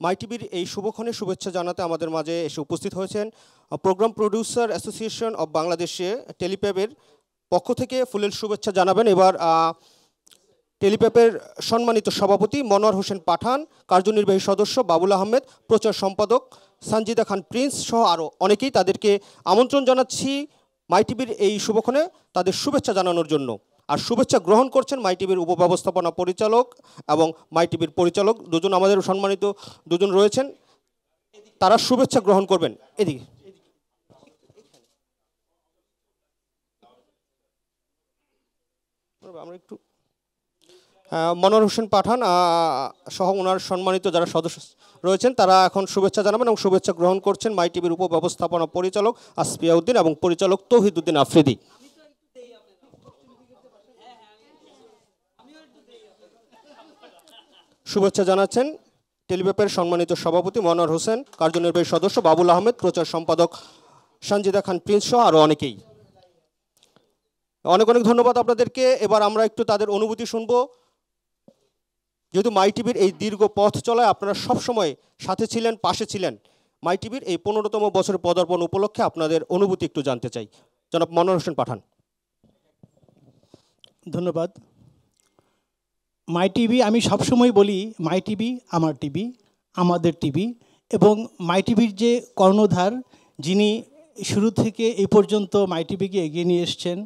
মাই টিভির এই শুভক্ষণে শুভেচ্ছা জানাতে আমাদের মাঝে এসে উপস্থিত হয়েছেন প্রোগ্রাম প্রডিউসার অ্যাসোসিয়েশন অব বাংলাদেশে টেলিপ্যাবের পক্ষ থেকে ফুলেল শুভেচ্ছা জানাবেন এবার টেলিপ্যাবের সম্মানিত সভাপতি মনোয়ার হোসেন পাঠান, কার্যনির্বাহী সদস্য বাবুল আহমেদ, প্রচার সম্পাদক সঞ্জিদা খান প্রিন্স সহ আরও অনেকেই। তাদেরকে আমন্ত্রণ জানাচ্ছি মাই টিভির এই শুভক্ষণে তাদের শুভেচ্ছা জানানোর জন্য। আর শুভেচ্ছা গ্রহণ করছেন মাই টিভির উপব্যবস্থাপনা পরিচালক এবং মাই টিভির পরিচালক দুজন, আমাদের সম্মানিত দুজন রয়েছেন, তারা শুভেচ্ছা গ্রহণ করবেন। এদিকে আমরা একটু মনোয়ার হোসেন পাঠান সহ ওনার সম্মানিত যারা সদস্য রয়েছেন তারা এখন শুভেচ্ছা জানাবেন এবং শুভেচ্ছা গ্রহণ করছেন মাই টিভির উপব্যবস্থাপনা পরিচালক আসফিয়া উদ্দিন এবং পরিচালক তৌহিদ উদ্দিন আফ্রিদি। শুভেচ্ছা জানাচ্ছেন টেলিপ্যাবের সম্মানিত সভাপতি মনোয়ার হোসেন, কার্যনির্বাহী সদস্য বাবুল আহমেদ, প্রচার সম্পাদক সঞ্জিদা খান প্রিন্স সহ আরও অনেকেই। অনেক অনেক ধন্যবাদ আপনাদেরকে। এবার আমরা একটু তাদের অনুভূতি শুনবো। যেহেতু মাই টিভির এই দীর্ঘ পথ চলায় আপনারা সবসময় সাথে ছিলেন, পাশে ছিলেন, মাই টিভির এই 15তম বছরের পদার্পণ উপলক্ষে আপনাদের অনুভূতি একটু জানতে চাই। জনাব মনোয়ার হোসেন পাঠান। ধন্যবাদ। মাই টিভি, আমি সবসময় বলি মাই টিভি আমার টিভি, আমাদের টিভি। এবং মাই টিভির যে কর্ণধার, যিনি শুরু থেকে এই পর্যন্ত মাই টিভিকে এগিয়ে নিয়ে এসছেন,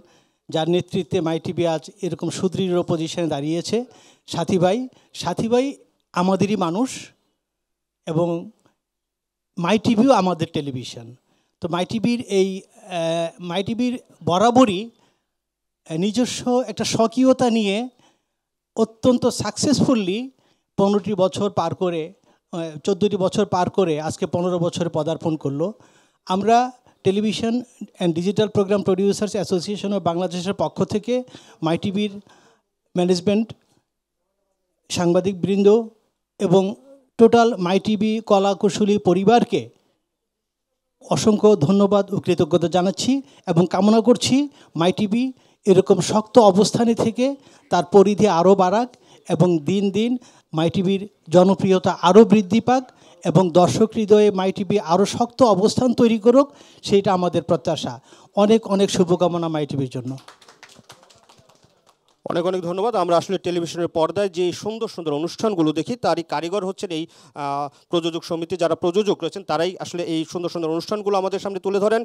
যার নেতৃত্বে মাই টিভি আজ এরকম সুদৃঢ় পজিশনে দাঁড়িয়েছে, সাথী ভাই আমাদেরই মানুষ এবং মাই টিভিও আমাদের টেলিভিশন। তো মাই টিভির বরাবরই নিজস্ব একটা স্বকীয়তা নিয়ে অত্যন্ত সাকসেসফুলি 15টি বছর পার করে 14টি বছর পার করে আজকে 15 বছরে পদার্পণ করলো। আমরা television and digital program producers association of বাংলাদেশের পক্ষ থেকে মাই টিভির ম্যানেজমেন্ট, সাংবাদিকবৃন্দ এবং টোটাল মাই টিভি কলা কুশলী পরিবারকে অসংখ্য ধন্যবাদ ও কৃতজ্ঞতা জানাচ্ছি এবং কামনা করছি মাই টিভি এরকম শক্ত অবস্থানে থেকে তার পরিধি আরও বাড়াক এবং দিন দিন মাই টিভির জনপ্রিয়তা আরও বৃদ্ধি পাক এবং দর্শক হৃদয়ে মাই টিভি আরও শক্ত অবস্থান তৈরি করুক, সেইটা আমাদের প্রত্যাশা। অনেক অনেক শুভকামনা মাই টিভির জন্য। অনেক অনেক ধন্যবাদ। আমরা আসলে টেলিভিশনের পর্দায় যে সুন্দর সুন্দর অনুষ্ঠানগুলো দেখি তারই কারিগর হচ্ছেন এই প্রযোজক সমিতি, যারা প্রযোজক রয়েছেন তারাই আসলে এই সুন্দর সুন্দর অনুষ্ঠানগুলো আমাদের সামনে তুলে ধরেন।